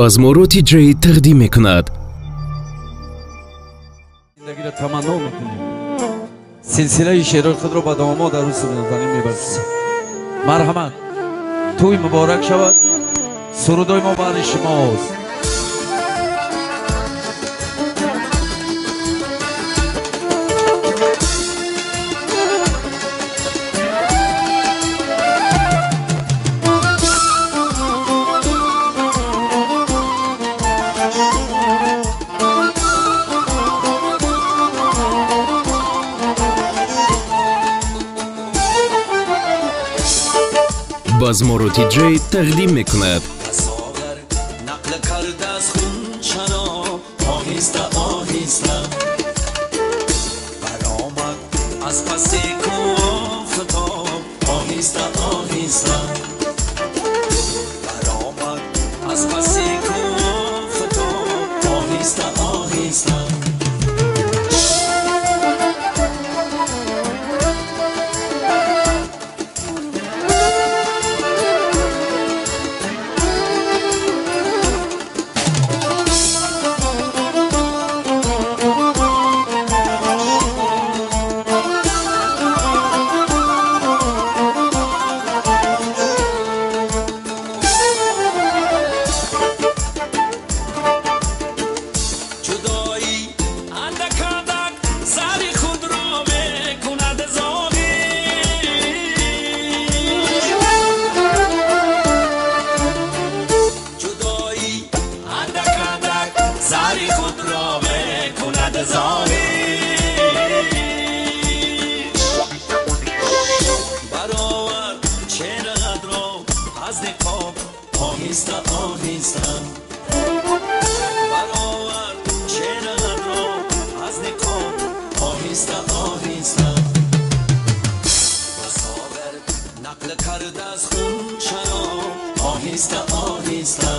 بازموروتی جی تقدیم میکند. زندگی را تمنا میکنیم. سلسله شعرهای خود را با داماد عروس نازنین میبرسیم. مرحمت توی مبارک شود. سرودای ما برای شماست. بازموروتی جی تقدیم میکند. تصاور نقل کرده از خون شراب آهسته آهسته برآمد از پس کوفتاب آهسته آهسته برآمد از پس کوفتاب آهسته آهسته آهسته آهسته برآور چهره‌ات را از نقاب آهسته آهسته تصاور نقل کرده از خون شراب آهسته آهسته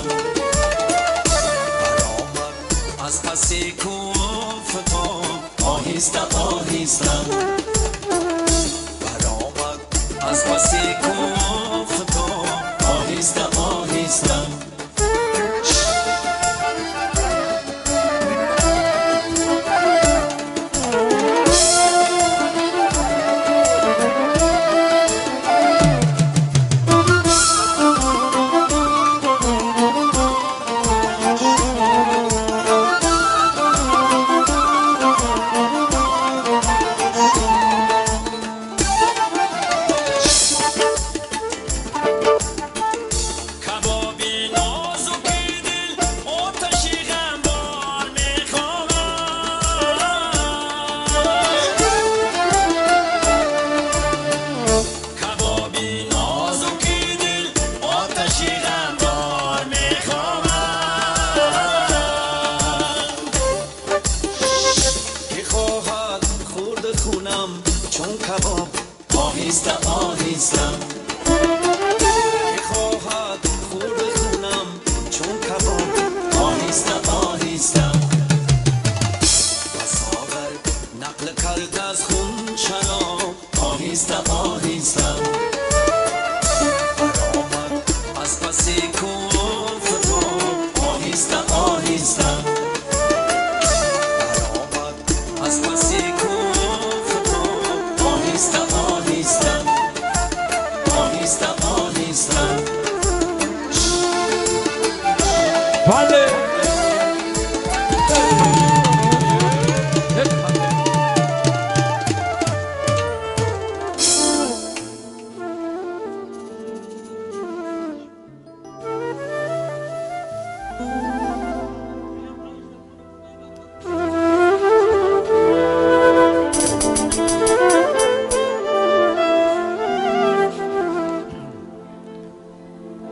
برآمد از پس کوفتاب آهسته آهسته برآمد از پس کوفتاب آهسته آهسته چون کباب آهسته آهسته میخواهد خورد خونم چون کباب آهسته آهسته تصاور نقل کرده از خون شراب آهسته آهسته برآمد از پس کوفتاب آهسته آهسته برآمد از پس آهسته آهسته آهسته آهسته بله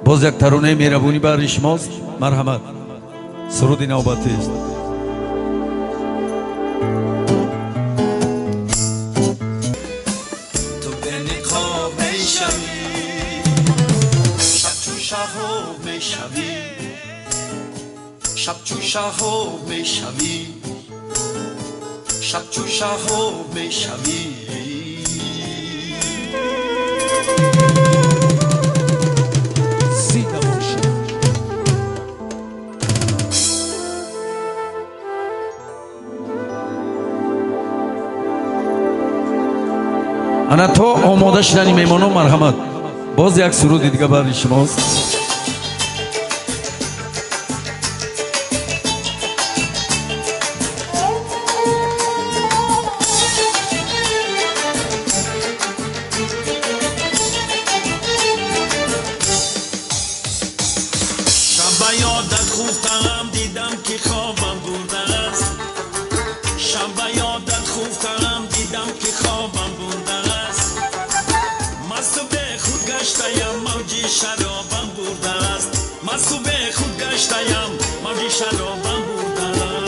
باز یک ترانه مهربونی برای شماست. مرحمت سرود نوبتی است. تو به نقاب میشوی شب چون شهاب میشوی شب چون شهاب میشوی شب چون شهاب میشوی انا تو آماده شدنی میمانم مرحمت باز یک سرود دیگه برای شماست. شب یادت خوفتم دیدم که خوابم برده است. شب یادت خوفتم دیدم که خوابم برده است. مست و به خود گشتم موجی شرابم برده است. مست و به خود گشتم موجی شرابم برده است.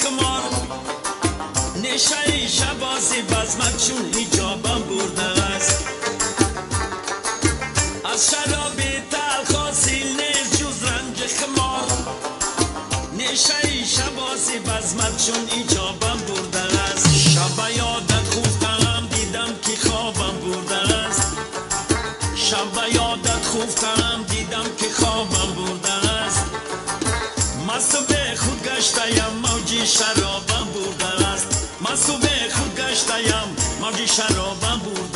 خمار نشه شبازی بزمت چون حجابم برده است. از شراب تلخ حاصل نیست جز رنج خمار. نشه شبازی بزمت چون حجابم برده است. شب یادت خوفتم دیدم که خوابم برده است. شب یادت خوفتم دیدم که خوابم برده است. مست و به خود گشتم موجی شرابم برده است. مست و به خود گشتم موجی شرابم برده است.